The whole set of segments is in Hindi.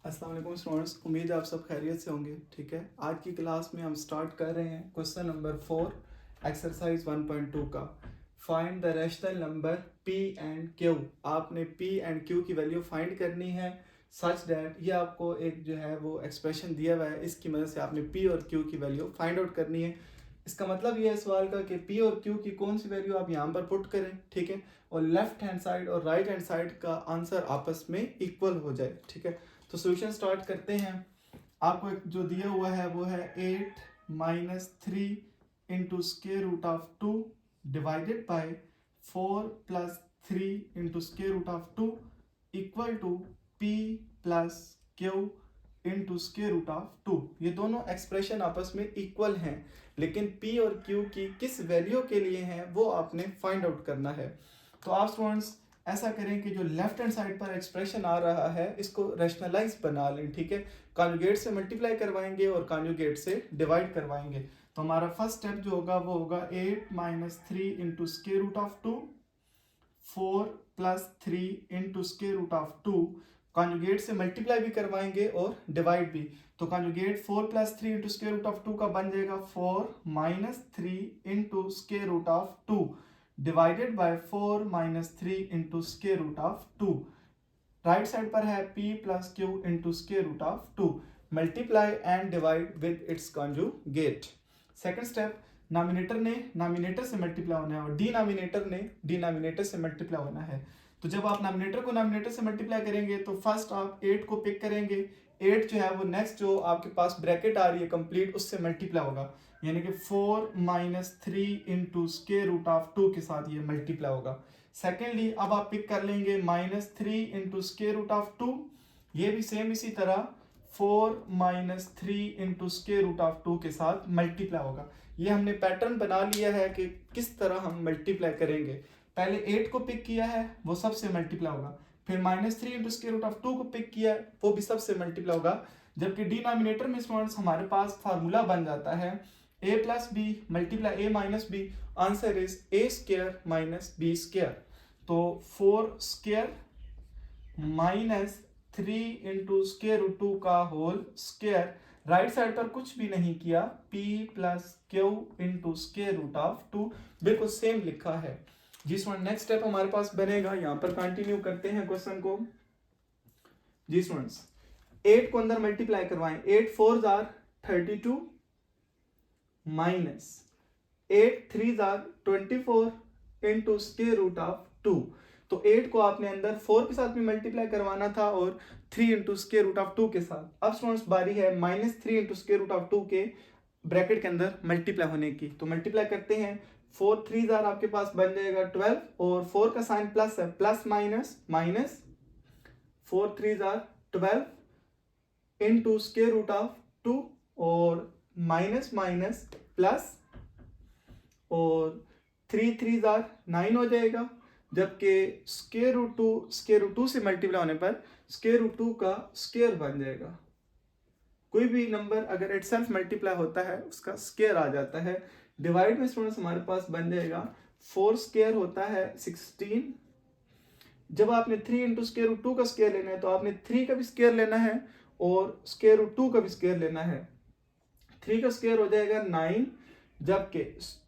अस्सलाम वालेकुम स्टूडेंट्स, उम्मीद है आप सब खैरियत से होंगे। ठीक है, आज की क्लास में हम स्टार्ट कर रहे हैं क्वेश्चन नंबर 4 एक्सरसाइज 1.2 का। Find the rational number p and q। आपने p एंड q की वैल्यू फाइंड करनी है सच दैट ये आपको एक जो है वो एक्सप्रेशन दिया हुआ है, इसकी मदद से आपने p और q की वैल्यू फाइंड आउट करनी है। इसका मतलब ये है सवाल का कि p और q की कौन सी वैल्यू आप यहाँ पर पुट करें, ठीक है, और लेफ्ट हैंड साइड और राइट हैंड साइड का आंसर आपस में इक्वल हो जाए। ठीक है, तो सोल्यूशन स्टार्ट करते हैं। आपको एक जो दिया हुआ है वो है 8 minus 3 into square root of 2 divided by 4 plus 3 into square root of 2 equal to p plus q into square root of 2। ये दोनों एक्सप्रेशन आपस में इक्वल हैं, लेकिन p और q की किस वैल्यू के लिए हैं वो आपने फाइंड आउट करना है। तो आप स्टूडेंट्स ऐसा करें कि जो लेफ्ट हैंड साइड पर एक्सप्रेशन आ रहा है इसको रैशनलाइज बना लें। ठीक है, कॉन्जुगेट से मल्टीप्लाई करवाएंगे और कॉन्जुगेट से डिवाइड करवाएंगे। तो हमारा फर्स्ट स्टेप जो होगा वो होगा 8 minus 3 into square root of 2, 4 plus 3 into square root of 2। Conjugate से मल्टीप्लाई भी करवाएंगे और डिवाइड भी। तो conjugate 4 plus 3 into square root of 2 का बन जाएगा 4 minus 3 into square root of 2 divided by 4 minus 3 into square root of 2। Right side पर है p plus q into square root of 2। Multiply and divide with its conjugate. Second step, nominator ने नॉमिनेटर से मल्टीप्लाई होना है और डिनोमिनेटर ने डिनोमिनेटर से मल्टीप्लाई होना है। तो जब आप नॉमिनेटर को नॉमिनेटर से मल्टीप्लाई करेंगे तो फर्स्ट आप 8 को पिक करेंगे। 8 जो है वो नेक्स्ट जो आपके पास ब्रैकेट आ रही है कंप्लीट उससे मल्टीप्लाई होगा, यानी कि 4 minus 3 into square root of 2 के साथ ये मल्टीप्लाई होगा। सेकेंडली अब आप पिक कर लेंगे -3 इंटू स्केयर रूट ऑफ 2, ये भी सेम इसी तरह 4 minus 3 into square root of 2 के साथ मल्टीप्लाई होगा। ये हमने पैटर्न बना लिया है कि किस तरह हम मल्टीप्लाई करेंगे। पहले 8 को पिक किया है वो सबसे मल्टीप्लाई होगा, फिर -3 इंटू स्केयर रूट ऑफ 2 को पिक किया है वो भी सबसे मल्टीप्लाई होगा। जबकि डिनोमिनेटर में स्टूडेंट्स हमारे पास फार्मूला बन जाता है a plus B multiply a minus B, answer is a square minus b square. तो 4 square minus 3 into square root 2 का होल स्क्वायर, राइट साइड पर कुछ भी नहीं किया, p plus q into square root of 2, बिल्कुल सेम लिखा है। जी स्टूडेंट, नेक्स्ट स्टेप हमारे पास बनेगा, यहाँ पर कंटिन्यू करते हैं क्वेश्चन को। जी स्टूडेंट्स, 8 को अंदर मल्टीप्लाई करवाएं, 8 4 जार 32 माइनस 8 3 जार 24 इंटू स्क्वायर रूट ऑफ 2। तो 8 को आपने अंदर 4 के साथ भी मल्टीप्लाई करवाना था और 3 इंटू स्क्वायर रूट ऑफ 2 के साथ। अब स्टूडेंट्स बारी है -3 इंटू स्क्वायर रूट ऑफ 2 के ब्रैकेट के अंदर मल्टीप्लाई होने की। तो मल्टीप्लाई करते हैं, 4 3 जार आपके पास बन जाएगा 12 और 4 का साइन प्लस है, प्लस माइनस माइनस 4 3 जार 12 इंटू स्क्वायर रूट ऑफ 2 और माइनस माइनस प्लस और 3 3 जार 9 हो जाएगा। जबकि स्क्वायर रूट टू से मल्टीप्लाई होने पर स्क्वायर रूट 2 का स्क्वायर बन जाएगा। कोई भी नंबर अगर इटसेल्फ मल्टीप्लाई होता है उसका स्क्वायर आ जाता है। डिवाइड में स्टूडेंट्स हमारे पास बन जाएगा 4 स्क्वायर होता है 16। जब आपने 3 इंटू स्क्वायर रूट 2 का स्क्वायर लेना है तो आपने 3 का भी स्क्वायर लेना है और स्क्वायर रूट 2 का भी स्क्वायर लेना है। 3 का स्क्वायर हो जाएगा 9, जबकि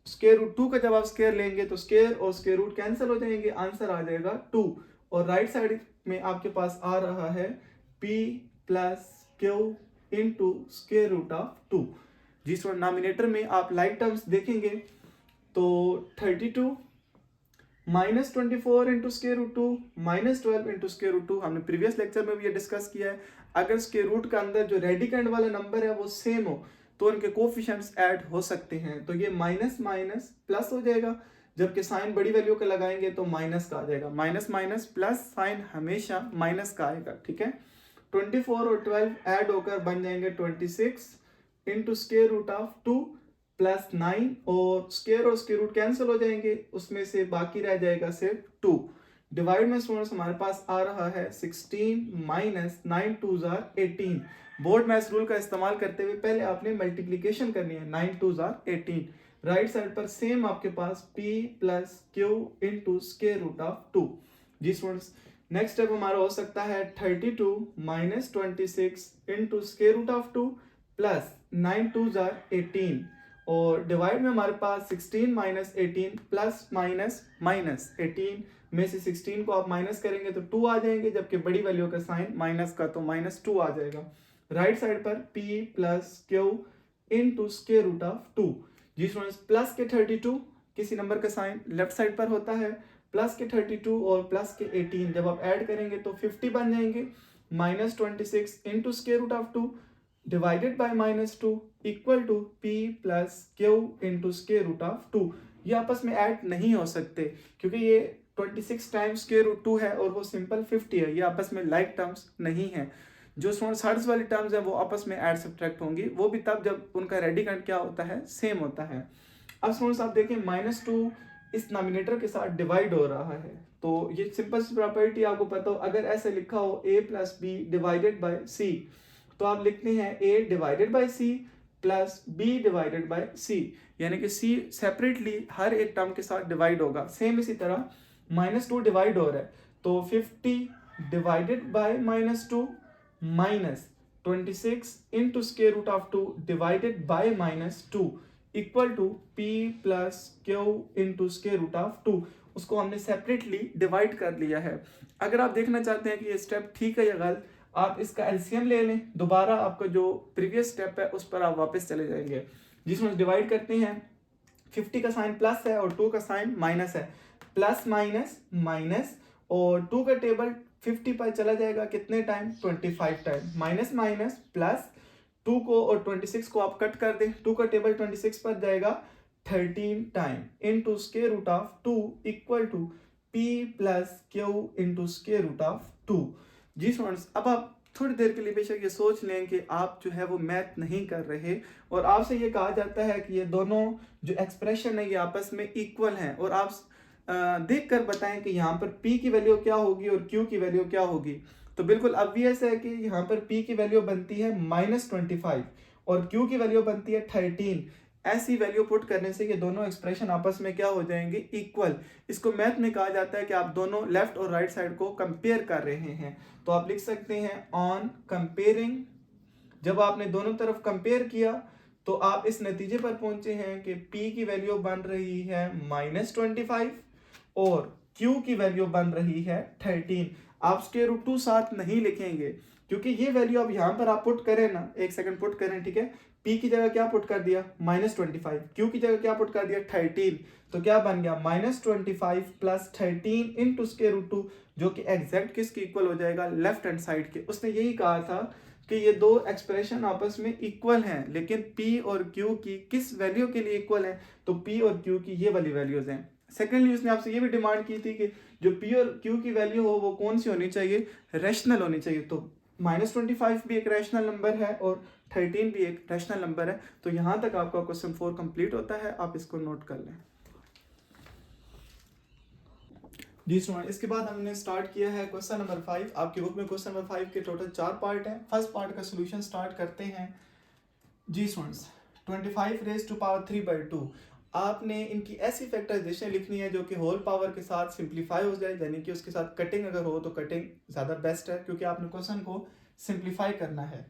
स्क्वायर रूट 2 का जब आप स्क्वायर लेंगे तो स्क्वायर और स्क्वायर रूट कैंसिल हो जाएंगे, आंसर आ जाएगा 2। और राइट साइड में आपके पास आ रहा है p plus q into square root of 2। जिस नॉमिनेटर में आप लाइक टर्म्स देखेंगे तो 32 -24 into square root 2 -12 into square root 2, हमने प्रीवियस लेक्चर में भी ये डिस्कस किया है। अगर स्क्वायर रूट का अंदर जो रेडिकेंड वाला नंबर है वो सेम हो तो उनके कोफिशिएंट्स ऐड हो सकते हैं। तो ये माइनस माइनस प्लस हो जाएगा, जबकि साइन बड़ी वैल्यू का लगाएंगे तो माइनस का आ जाएगा। माइनस माइनस प्लस, साइन हमेशा माइनस का आएगा। ठीक है, 24 और 12 ऐड होकर बन जाएंगे 26 into square root of 2 plus 9 और स्क्वायर रूट कैंसिल हो जाएंगे, उसमें से बाकी रह जाएगा सिर्फ 2। डिवाइड में स्टूडेंट्स हमारे पास आ रहा है 16 माइनस 9 2 जार 18। बोर्ड मैथ्स रूल का इस्तेमाल करते हुए पहले आपने मल्टीप्लिकेशन करनी है, 9 2 जार 18। राइट साइड पर सेम आपके पास p plus q into square root of 2। जी स्टूडेंट्स, नेक्स्ट स्टेप हमारा हो सकता है 32 minus 26 into square root of 2 plus 9 2 जार 18 और डिवाइड में हमारे पास 16 माइनस 18 प्लस माइनस माइनस 18 में से 16 को आप माइनस करेंगे तो 2 आ जाएंगे, जबकि बड़ी वैल्यू का साइन माइनस का तो माइनस 2 आ जाएगा। राइट साइड पर p plus q into square root of 2। जी स्टूडेंट्स, प्लस के 32 किसी नंबर का साइन लेफ्ट साइड पर होता है, प्लस के 32 और प्लस के 18 जब आप ऐड करेंगे तो 50 बन जाएंगे। Minus 26 into square root of 2 divided by minus 2 equal to p plus q into square root of 2। ये आपस में ऐड नहीं हो सकते क्योंकि ये 26 टाइम्स स्क्वायर रूट 2 है और वो सिंपल 50 है, ये आपस में लाइक टर्म्स नहीं है। जो स्टूडेंट्स हर्ट्ज वाली टर्म्स है वो आपस में ऐड सब्ट्रैक्ट होंगी, वो भी तब जब उनका रेडिकेंट क्या होता है, सेम होता है। अब स्टूडेंट्स आप देखें -2 इस नॉमिनेटर के साथ डिवाइड हो रहा है, तो ये सिंपल सी प्रॉपर्टी आपको पता हो, अगर ऐसे लिखा हो a plus B divided by c तो आप लिखते हैं a divided by c plus b divided by c, यानी कि c सेपरेटली हर एक टर्म के साथ डिवाइड होगा। सेम इसी तरह -2 डिवाइड हो रहा है तो 50 divided by -2 minus 26 into square root of 2 divided by -2 equal to p plus q into square root of 2। उसको हमने सेपरेटली डिवाइड कर लिया है। अगर आप देखना चाहते हैं कि ये स्टेप ठीक है या गलत, आप इसका एलसीएम ले लें, दोबारा आपका जो प्रीवियस स्टेप है उस पर आप वापस चले जाएंगे। जिसमें डिवाइड करते हैं 50 का साइन प्लस है और 2 का साइन माइनस है, प्लस माइनस माइनस और 2 का टेबल 50 पर चला जाएगा कितने time, 25 time, minus minus plus 2 को और 26 को आप कट कर दें, 2 का टेबल 26 पर जाएगा 13 times into square root of 2 equal to p plus q into square root of 2। जी स्टूडेंट्स, अब आप थोड़ी देर के लिए बेशक ये सोच लें कि आप जो है वो मैथ नहीं कर रहे और आपसे ये कहा जाता है कि ये दोनों जो एक्सप्रेशन है ये आपस में इक्वल हैं और आप देख कर बताएं कि यहाँ पर p की वैल्यू क्या होगी और q की वैल्यू क्या होगी। तो बिल्कुल ऑब्वियस है कि यहाँ पर p की वैल्यू बनती है -25 और q की वैल्यू बनती है 13। ऐसी वैल्यू पुट करने से ये दोनों एक्सप्रेशन आपस में क्या हो जाएंगे, इक्वल। इसको मैथ में कहा जाता है कि आप दोनों लेफ्ट और राइट साइड को कंपेयर कर रहे हैं। तो आप लिख सकते हैं ऑन कंपेयरिंग, जब आपने दोनों तरफ कंपेयर किया तो आप इस नतीजे पर पहुंचे हैं कि p की वैल्यू बन रही है -25 और q की वैल्यू बन रही है 13। आप स्क्वायर रूट 2 साथ नहीं लिखेंगे क्योंकि ये वैल्यू अब यहाँ पर आप पुट करें ना, एक सेकंड पुट करें, ठीक है। p की जगह क्या पुट कर दिया -25, q की जगह क्या पुट कर दिया 13, तो क्या बन गया -25 प्लस 13 इंटू स्क्वायर रूट 2, जो कि एग्जैक्ट किसके इक्वल हो जाएगा, लेफ्ट हैंड साइड के। उसने यही कहा था कि ये दो एक्सप्रेशन आपस में इक्वल हैं, लेकिन p और q की किस वैल्यू के लिए इक्वल है, तो p और q की ये वाली वैल्यूज हैं। सेकेंडली उसने आपसे ये भी डिमांड की थी कि जो p और q की वैल्यू हो वो कौन सी होनी चाहिए, रैशनल होनी चाहिए। तो -25 भी एक रैशनल नंबर है और 13 भी एक रैशनल नंबर है। तो यहाँ तक आपका क्वेश्चन 4 कंप्लीट होता है, आप इसको नोट कर लें। जी स्टूडेंट, इसके बाद हमने स्टार्ट किया है क्वेश्चन नंबर 5। आपकी बुक में क्वेश्चन नंबर 5 के टोटल 4 पार्ट हैं। फर्स्ट पार्ट का सोल्यूशन स्टार्ट करते हैं। जी स्टूडेंट्स, 25 रेज़ टू पावर 3/2 आपने इनकी ऐसी फैक्टराइजेशन लिखनी है जो कि होल पावर के साथ सिंप्लीफाई हो जाए, यानी कि उसके साथ कटिंग अगर हो तो कटिंग ज़्यादा बेस्ट है क्योंकि आपने क्वेश्चन को सिंप्लीफाई करना है।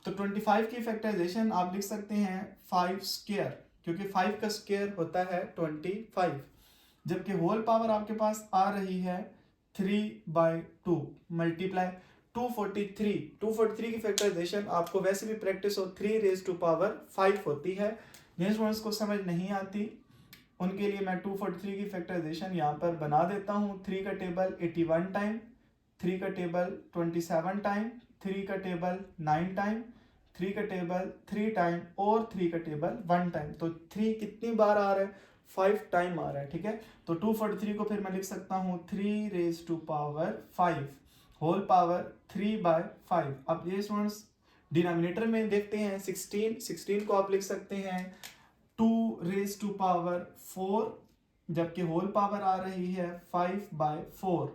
तो 25 की फैक्टराइजेशन आप लिख सकते हैं 5 स्क्वायर, क्योंकि 5 का स्क्वायर होता है 25, जबकि होल पावर आपके पास आ रही है 3/2 मल्टीप्लाई 243 की फैक्टराइजेशन आपको वैसे भी प्रैक्टिस हो 3 रेज़ टू पावर 5 होती है। जिन स्टूडेंट्स को समझ नहीं आती उनके लिए मैं 243 की फैक्टराइजेशन यहाँ पर बना देता हूँ। 3 का टेबल 81 टाइम, 3 का टेबल 27 टाइम, 3 का टेबल 9 टाइम, 3 का टेबल 3 टाइम और 3 का टेबल 1 टाइम। तो 3 कितनी बार आ रहा है, 5 टाइम आ रहा है, ठीक है। तो 243 को फिर मैं लिख सकता हूँ 3 raise to power 5 whole power 3/5। अब ये स्टूडेंट्स डिनोमिनेटर में देखते हैं 16 को आप लिख सकते हैं 2 रेज़ टू पावर 4, जबकि होल पावर आ रही है 5/4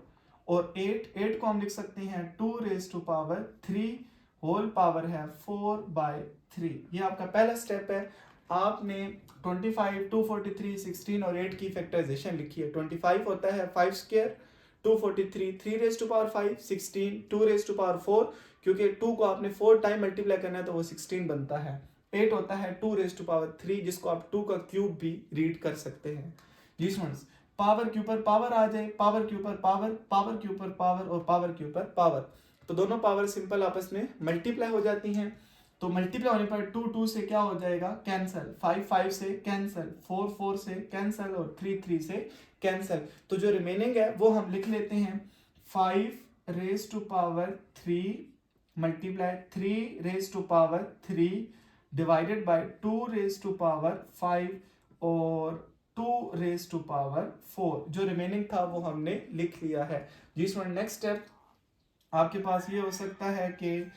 और 8 को हम लिख सकते हैं 2 raise to power 3 whole power है 4/3। ये आपका पहला स्टेप है। आपने 25, 243, 16 और 8 की फैक्टराइजेशन लिखी है। 25 होता है 5 square, 243, 3 raise to power 5, 16, 2 raise to power 4, क्योंकि 2 को आपने 4 टाइम मल्टीप्लाई करना है तो वो 16 बनता है। 8 होता है 2 रेज टू पावर 3, जिसको आप 2 का क्यूब भी रीड कर सकते हैं। जी स्टूडेंट्स, पावर के ऊपर पावर आ जाए, पावर के ऊपर पावर, पावर के ऊपर पावर और पावर के ऊपर पावर, तो दोनों पावर सिंपल आपस में मल्टीप्लाई हो जाती हैं। तो मल्टीप्लाई होने पर 2 2 से क्या हो जाएगा, कैंसिल, 5 5 से कैंसिल, 4 4 से कैंसिल और 3 3 से कैंसिल। तो जो रिमेनिंग है वो हम लिख लेते हैं 5 raise to power 3 multiply 3 raise to power 3 divided by 2 raise to power 5 और 2 रेज टू पावर 4। जो रिमेनिंग था वो हमने लिख लिया है। जी स्टूडेंट, नेक्स्ट स्टेप आपके पास ये हो सकता है कि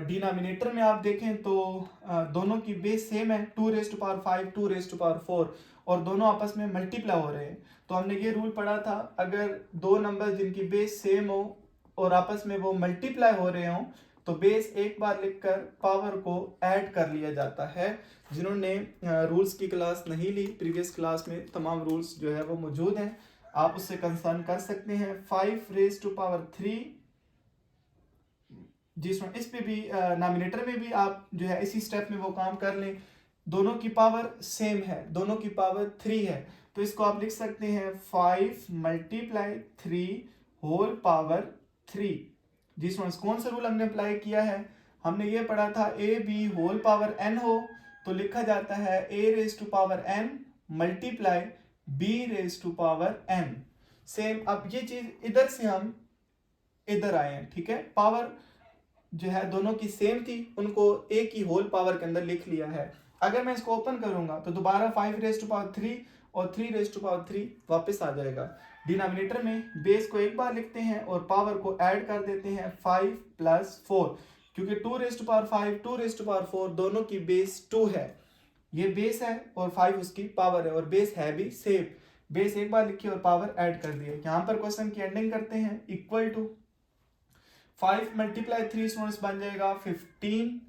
डिनोमिनेटर में आप देखें तो दोनों की बेस सेम है, 2 raise to power 5, 2 raise to power 4, और दोनों आपस में मल्टीप्लाई हो रहे हैं। तो हमने ये रूल पढ़ा था, अगर दो नंबर जिनकी बेस सेम हो और आपस में वो मल्टीप्लाई हो रहे हों तो बेस एक बार लिखकर पावर को ऐड कर लिया जाता है। जिन्होंने रूल्स की क्लास नहीं ली, प्रीवियस क्लास में तमाम रूल्स जो है वो मौजूद हैं, आप उससे कंसर्न कर सकते हैं। 5 रेज टू पावर 3, जी स्टूडेंट, इस पे भी नॉमिनेटर में भी आप जो है इसी स्टेप में वो काम कर लें। दोनों की पावर सेम है, दोनों की पावर 3 है, तो इसको आप लिख सकते हैं 5 मल्टीप्लाई 3 होल पावर 3। जी स्टूडेंट्स, कौन सा रूल हमने अप्लाई किया है, हमने ये पढ़ा था a b whole power n हो तो लिखा जाता है a raise to power n multiply b raise to power n। Same, अब ये चीज इधर से हम इधर आए हैं, ठीक है, पावर जो है दोनों की सेम थी, उनको एक ही होल पावर के अंदर लिख लिया है। अगर मैं इसको ओपन करूंगा तो दोबारा 5 रेज टू पावर 3 और 3 रेज टू पावर 3 वापस आ जाएगा। डिनोमिनेटर में बेस को एक बार लिखते हैं और पावर को ऐड कर देते हैं 5 प्लस 4, क्योंकि 2 raise to power 5, 2 raise to power 4 दोनों की बेस 2 है, ये बेस है और 5 उसकी पावर है और बेस है भी सेम। बेस एक बार लिखी और पावर ऐड कर दिए। यहाँ पर क्वेश्चन की एंडिंग करते हैं, इक्वल टू 5 मल्टीप्लाई 3 स्टूडेंट्स बन जाएगा 15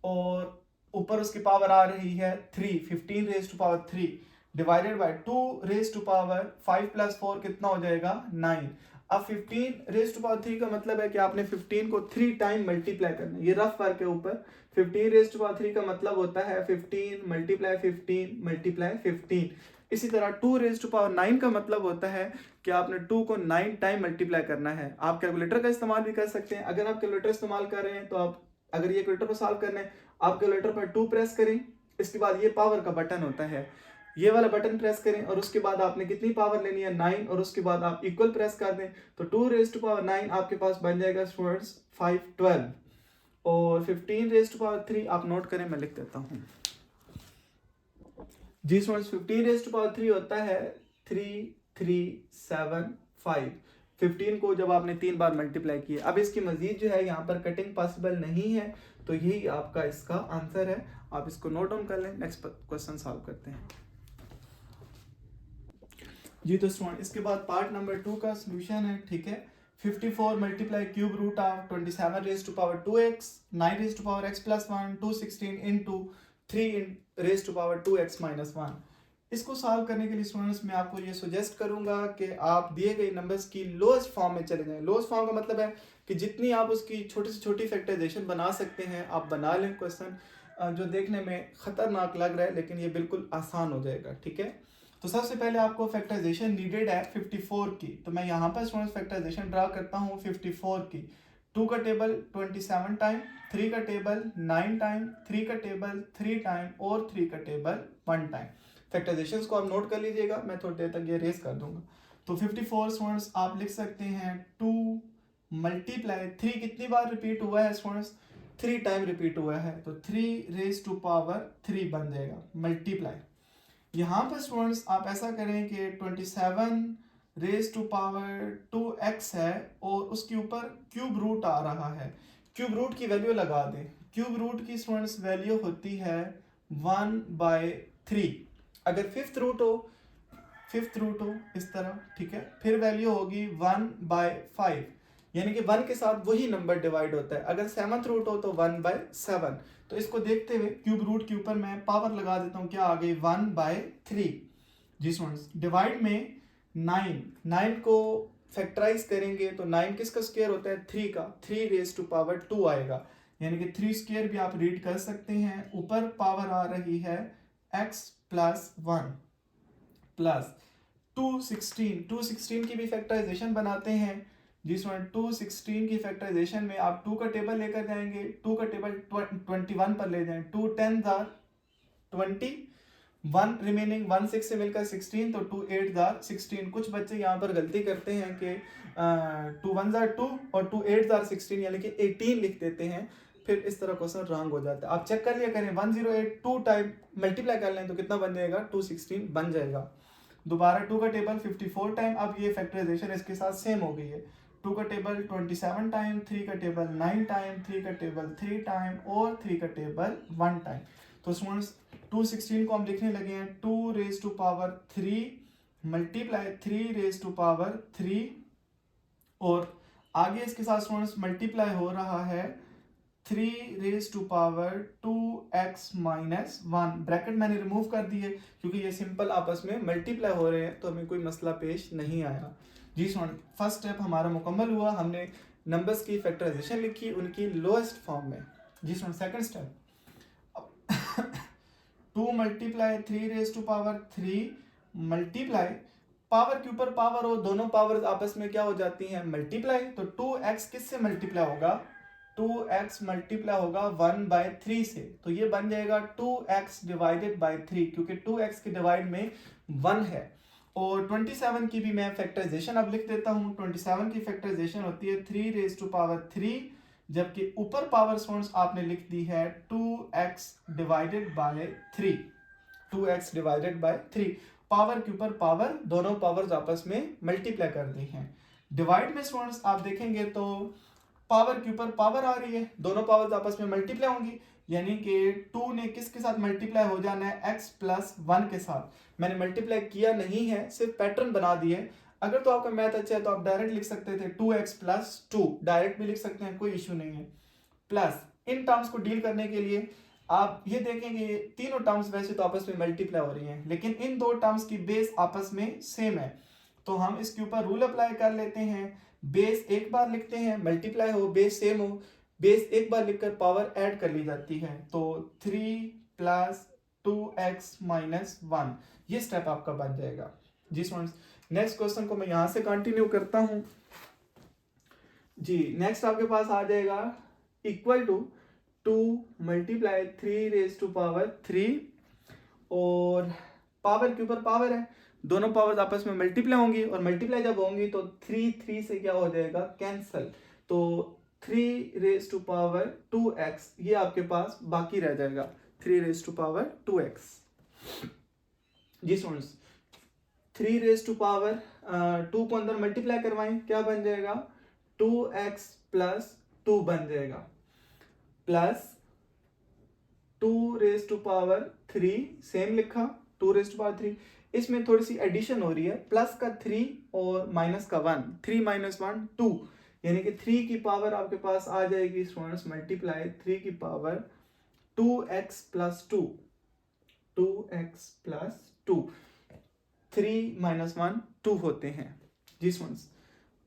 और ऊपर उसकी पावर आ रही है 3, 15 raise to power 3 divided by 2 raise to power 5 plus 4 कितना हो जाएगा 9। अब 15 रेज टू पावर 3 का मतलब है कि आपने 15 को 3 टाइम मल्टीप्लाई करना है, ये रफ वर्क है ऊपर। 15 रेज टू पावर 3 का मतलब होता है 15 मल्टीप्लाई 15 मल्टीप्लाई 15। इसी तरह 2 रेज टू पावर 9 का मतलब होता है कि आपने 2 को 9 टाइम मल्टीप्लाई करना है। आप कैलकुलेटर का इस्तेमाल भी कर सकते हैं। अगर आप कैलकुलेटर इस्तेमाल कर रहे हैं तो आप, अगर ये कैलकुलेटर को सॉल्व करना है, आप कैलकुलेटर पर 2 प्रेस करें, इसके बाद ये पावर का बटन होता है, ये वाला बटन प्रेस करें और उसके बाद आपने कितनी पावर लेनी है 9, और उसके बाद आप इक्वल प्रेस कर दें तो 2 रेज टू पावर 9 आपके पास बन जाएगा स्टूडेंट्स 512, और 15 रेज टू पावर 3 आप नोट करें, मैं लिख देता हूँ। जी स्टूडेंट्स, 15 रेज टू पावर 3 होता है 3375। 15 को जब आपने 3 बार मल्टीप्लाई किया, अब इसकी मजीद जो है यहाँ पर कटिंग पॉसिबल नहीं है, तो यही आपका इसका आंसर है। आप इसको नोट डाउन कर लें, नेक्स्ट क्वेश्चन सॉल्व करते हैं। जी तो स्टूडेंट, इसके बाद पार्ट नंबर 2 का सोल्यूशन है, ठीक है। 54 multiply cube root of 27 raise to power 2x, 9 raise to power x plus 1, 216 into 3 raise to power 2x minus 1। इसको सॉल्व करने के लिए स्टूडेंट्स मैं आपको ये सजेस्ट करूंगा कि आप दिए गए नंबर्स की लोएस्ट फॉर्म में चले जाएं। लोएस्ट फॉर्म का मतलब है कि जितनी आप उसकी छोटी से छोटी फैक्टराइजेशन बना सकते हैं आप बना लें। क्वेश्चन जो देखने में खतरनाक लग रहा है लेकिन ये बिल्कुल आसान हो जाएगा, ठीक है। तो सबसे पहले आपको फैक्टराइजेशन नीडेड है 54 की, तो मैं यहाँ पर स्टूडेंट्स फैक्टराइजेशन ड्रा करता हूँ 54 की। 2 का टेबल 27 टाइम, 3 का टेबल 9 टाइम, 3 का टेबल 3 टाइम और 3 का टेबल 1 टाइम। फैक्टराइजेशंस को आप नोट कर लीजिएगा, मैं थोड़ी देर तक ये रेस कर दूंगा। तो 54 स्टूडेंट्स आप लिख सकते हैं 2 मल्टीप्लाई 3 कितनी बार रिपीट हुआ है स्टूडेंट्स, 3 टाइम रिपीट हुआ है, तो 3 रेज टू पावर 3 बन जाएगा मल्टीप्लाई। यहाँ पर स्टूडेंट्स आप ऐसा करें कि 27 रेज टू पावर 2x है और उसके ऊपर क्यूब रूट आ रहा है, क्यूब रूट की वैल्यू लगा दें। क्यूब रूट की स्टूडेंट्स वैल्यू होती है 1/3। अगर फिफ्थ रूट हो इस तरह, ठीक है, फिर वैल्यू होगी 1/5, यानी कि 1 के साथ वही नंबर डिवाइड होता है। अगर 7th रूट हो तो 1/7। तो इसको देखते हुए क्यूब रूट के ऊपर मैं पावर लगा देता हूँ, क्या आ गई 1/3। जी स्टूडेंट्स, डिवाइड में 9 को फैक्टराइज करेंगे तो 9 किसका स्क्वायर होता है, 3 का, 3 रेज टू पावर 2 आएगा, यानी कि 3 स्क्वायर भी आप रीड कर सकते हैं। ऊपर पावर आ रही है x प्लस 1 प्लस 216 की भी फैक्टराइजेशन बनाते हैं जिसमें 216 की फैक्टराइजेशन में आप 2 का टेबल लेकर जाएंगे, 2 का टेबल 21 पर ले जाएं, 2 10 आर 20, 1 रिमेनिंग 1 6 से मिलकर 16, तो 2 8 आर 16। कुछ बच्चे यहाँ पर गलती करते हैं कि 2 1 आर 2 और 2 8 आर 16 यानी कि 18 लिख देते हैं, फिर इस तरह क्वेश्चन रॉन्ग हो जाता है। आप चेक कर लिया करें, 1082 टाइप मल्टीप्लाई कर लें तो कितना बन जाएगा, 216 बन जाएगा। दोबारा 2 का टेबल 54 टाइम, अब ये फैक्टराइजेशन इसके साथ सेम हो गई है। 2 का टेबल 27 टाइम, 3 का टेबल 9 टाइम, 3 का टेबल 3 टाइम और 3 का टेबल 1 टाइम। तो स्टूडेंट्स 216 को हम लिखने लगे हैं 2 raise to power 3 multiply 3 raise to power 3, और आगे इसके साथ स्टूडेंट्स मल्टीप्लाई हो रहा है 3 raise to power 2x minus 1। Bracket मैंने रिमूव कर दिए क्योंकि ये सिंपल आपस में मल्टीप्लाई हो रहे हैं, तो हमें कोई मसला पेश नहीं आया। जी स्टूडेंट, फर्स्ट स्टेप हमारा मुकम्मल हुआ, हमने नंबर्स की फैक्टराइजेशन लिखी उनकी लोएस्ट फॉर्म में। जी student, second step 2 multiply 3 raise to power 3 multiply, power के ऊपर पावर हो, दोनों पावर्स आपस में क्या हो जाती हैं, मल्टीप्लाई, तो 2x किससे मल्टीप्लाई होगा, 2x मल्टीप्लाई होगा 1/3 से, तो ये बन जाएगा 2x डिवाइडेड बाई 3, क्योंकि 2x के डिवाइड में 1 है। और 27 की भी मैं फैक्टराइजेशन अब लिख देता हूँ। 27 की फैक्टराइजेशन होती है 3 रेज टू पावर 3, जबकि ऊपर पावर स्टूडेंट्स आपने लिख दी है 2x divided by 3, 2x divided by 3। Power के ऊपर पावर, दोनों पावर्स आपस में मल्टीप्लाई कर दी हैं। डिवाइड में स्टूडेंट्स आप देखेंगे तो पावर के ऊपर पावर आ रही है, दोनों पावर्स आपस में मल्टीप्लाई होंगी, यानी कि 2 ने किसके साथ मल्टीप्लाई हो जाना है, x प्लस 1 के साथ। मैंने मल्टीप्लाई किया नहीं है, सिर्फ पैटर्न बना दिए। अगर तो आपका मैथ अच्छा है तो आप डायरेक्ट लिख सकते थे 2x प्लस 2, डायरेक्ट भी लिख सकते हैं, कोई इशू नहीं है। प्लस इन टर्म्स को डील करने के लिए आप ये देखेंगे तीनों टर्म्स वैसे तो आपस में मल्टीप्लाई हो रही हैं, लेकिन इन दो टर्म्स की बेस आपस में सेम है, तो हम इसके ऊपर रूल अप्लाई कर लेते हैं। बेस एक बार लिखते हैं, मल्टीप्लाई हो, बेस सेम हो, बेस एक बार लिखकर पावर ऐड कर ली जाती है, तो 3 प्लस 2x माइनस 1, ये स्टेप आपका बन जाएगा। जी स्टूडेंट्स, नेक्स्ट क्वेश्चन को मैं यहां से कंटिन्यू करता हूं। जी नेक्स्ट आपके पास आ जाएगा equal to 2 multiply 3 raise to power 3, और पावर के ऊपर पावर है, दोनों पावर्स आपस में मल्टीप्लाई होंगी, और मल्टीप्लाई जब होंगी तो 3 से क्या हो जाएगा, कैंसल, तो 3 रेज टू पावर 2x ये आपके पास बाकी रह जाएगा, 3 रेज टू पावर 2x। जी स्टूडेंट्स, 3 रेज टू पावर 2 को अंदर मल्टीप्लाई करवाएं, क्या बन जाएगा, 2x प्लस 2 बन जाएगा, plus 2 raise to power 3 same लिखा, 2 रेज टू पावर 3, इसमें थोड़ी सी एडिशन हो रही है, प्लस का 3 और माइनस का 1, 3 माइनस 1 2, यानी कि 3 की पावर आपके पास आ जाएगी स्टूडेंट्स मल्टीप्लाई 3 की power 2x plus 2, 2x plus 2, 3 minus 1 2 होते हैं। जी स्टूडेंट्स,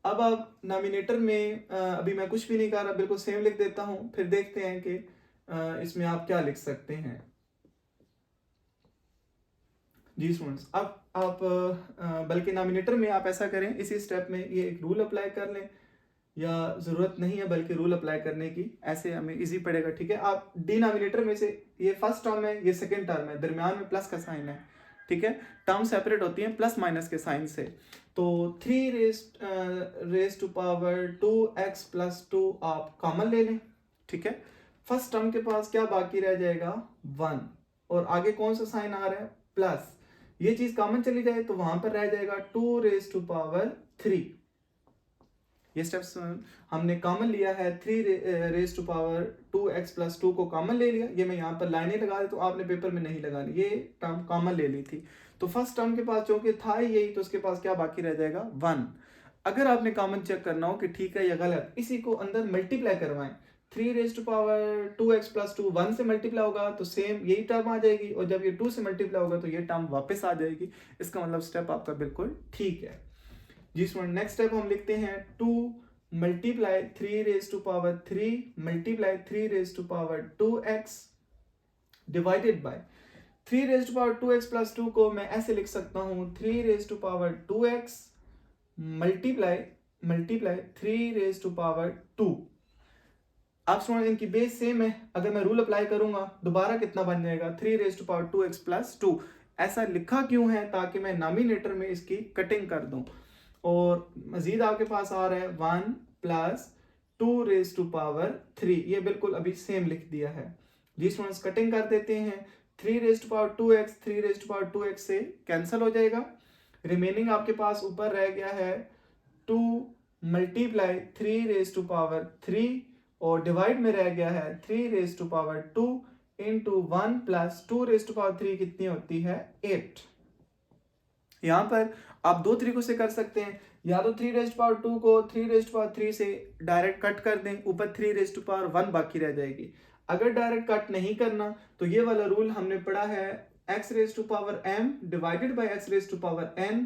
अब आप नॉमिनेटर में अभी मैं कुछ भी नहीं कर रहा, बिल्कुल सेम लिख देता हूं, फिर देखते हैं कि इसमें आप क्या लिख सकते हैं। जी स्टूडेंट्स, अब आप बल्कि नॉमिनेटर में आप ऐसा करें, इसी स्टेप में ये एक रूल अप्लाई कर लें, या ज़रूरत नहीं है बल्कि रूल अप्लाई करने की, ऐसे हमें इजी पड़ेगा, ठीक है। आप डिनोमिनेटर में से, ये फर्स्ट टर्म है, ये सेकेंड टर्म है, दरमियान में प्लस का साइन है, ठीक है, टर्म सेपरेट होती हैं प्लस माइनस के साइन से, तो 3 raise to power 2x plus 2 आप कॉमन ले लें, ठीक है। फर्स्ट टर्म के पास क्या बाकी रह जाएगा, 1, और आगे कौन सा साइन आ रहा है, प्लस, ये चीज कॉमन चली जाए तो वहां पर रह जाएगा 2 रेज टू पावर 3। ये स्टेप्स हमने कॉमन लिया है, 3 raise to power 2x plus 2 को कॉमन ले लिया, ये मैं यहाँ पर लाइनें लगा दी, तो आपने पेपर में नहीं लगानी, ये टर्म कॉमन ले ली थी, तो फर्स्ट टर्म के पास चूंकि था यही, तो उसके पास क्या बाकी रह जाएगा, 1। अगर आपने कॉमन चेक करना हो कि ठीक है या गलत, इसी को अंदर मल्टीप्लाई करवाएं, 3 raise to power 2x plus 2 1 से मल्टीप्लाई होगा तो सेम यही टर्म आ जाएगी, और जब ये 2 से मल्टीप्लाई होगा तो ये टर्म वापस आ जाएगी, इसका मतलब स्टेप आपका बिल्कुल ठीक है। जी स्टूडेंट नेक्स्ट स्टेप हम लिखते हैं 2 multiply 3 raise to power 3 multiply 3 raise to power 2x divided by 3 raise to power 2x plus 2 को मैं ऐसे लिख सकता हूं 3 raise to power 2x multiply 3 raise to power 2। आप स्टूडेंट इनकी बेस सेम है, अगर मैं रूल अप्लाई करूंगा दोबारा कितना बन जाएगा 3 raise to power 2x plus 2। ऐसा लिखा क्यों है? ताकि मैं नॉमिनेटर में इसकी कटिंग कर दूं। और मजीद आपके पास आ रहा है 1 प्लस 2 रेज टू पावर 3, ये बिल्कुल अभी सेम लिख दिया है। जी स्टूडेंट्स कटिंग कर देते हैं, 3 raise to power 2x 3 raise to power 2x से कैंसिल हो जाएगा। रिमेनिंग आपके पास ऊपर रह गया है 2 मल्टीप्लाई 3 रेज टू पावर 3 और डिवाइड में रह गया है 3 raise to power 2 into 1 plus 2 raise to power 3 कितनी होती है 8। यहां पर आप दो तरीकों से कर सकते हैं, या तो 3 रेज टू पावर 2 को 3 रेज टू पावर 3 से डायरेक्ट कट कर दें, ऊपर 3 रेज टू पावर 1 बाकी रह जाएगी। अगर डायरेक्ट कट नहीं करना तो ये वाला रूल हमने पढ़ा है x raise to power m divided by x raise to power n।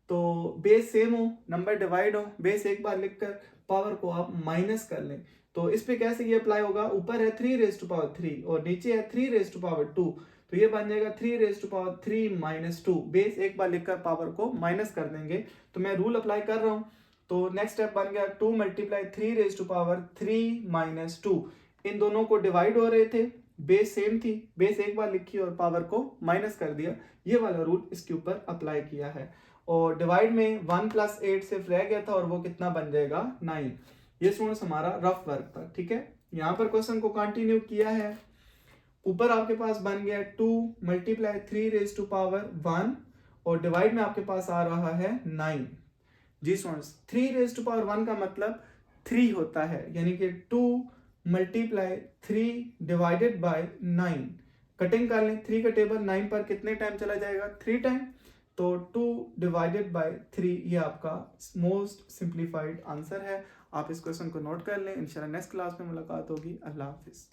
तो बेस सेम हो, नंबर डिवाइड हो, बेस एक बार लिखकर पावर को आप माइनस कर लें। तो इस पे कैसे ये अप्लाई होगा, ऊपर है 3 रेज टू पावर 3 और नीचे है 3 रेज टू पावर 2, तो ये बन जाएगा 3 raise to power 3 minus 2। Base एक बार लिखकर पावर को माइनस कर देंगे। तो मैं रूल अप्लाई कर रहा हूँ, तो नेक्स्ट स्टेप बन गया 2 multiply 3 raise to power 3 minus 2। इन दोनों को डिवाइड हो रहे थे, बेस सेम थी, बेस एक बार लिखी और पावर को माइनस कर दिया। ये वाला रूल इसके ऊपर अप्लाई किया है। और डिवाइड में 1 प्लस 8 सिर्फ रह गया था और वो कितना बन जाएगा 9। ये स्टूडेंट्स हमारा रफ वर्क था, ठीक है। यहाँ पर क्वेश्चन को कंटिन्यू किया है, ऊपर आपके पास बन गया 2 मल्टीप्लाई 3 रेज टू पावर 1 और डिवाइड में आपके पास आ रहा है 9। जी स्टूडेंट्स 3 रेज टू पावर 1 का मतलब 3 होता है, यानी कि 2 मल्टीप्लाई 3 डिवाइडेड बाय 9। कटिंग कर लें, 3 का टेबल 9 पर कितने टाइम चला जाएगा 3 टाइम, तो 2 डिवाइडेड बाय 3 ये आपका मोस्ट सिंप्लीफाइड आंसर है। आप इस क्वेश्चन को नोट कर लें। इंशाल्लाह नेक्स्ट क्लास में मुलाकात होगी। अल्लाह हाफिज।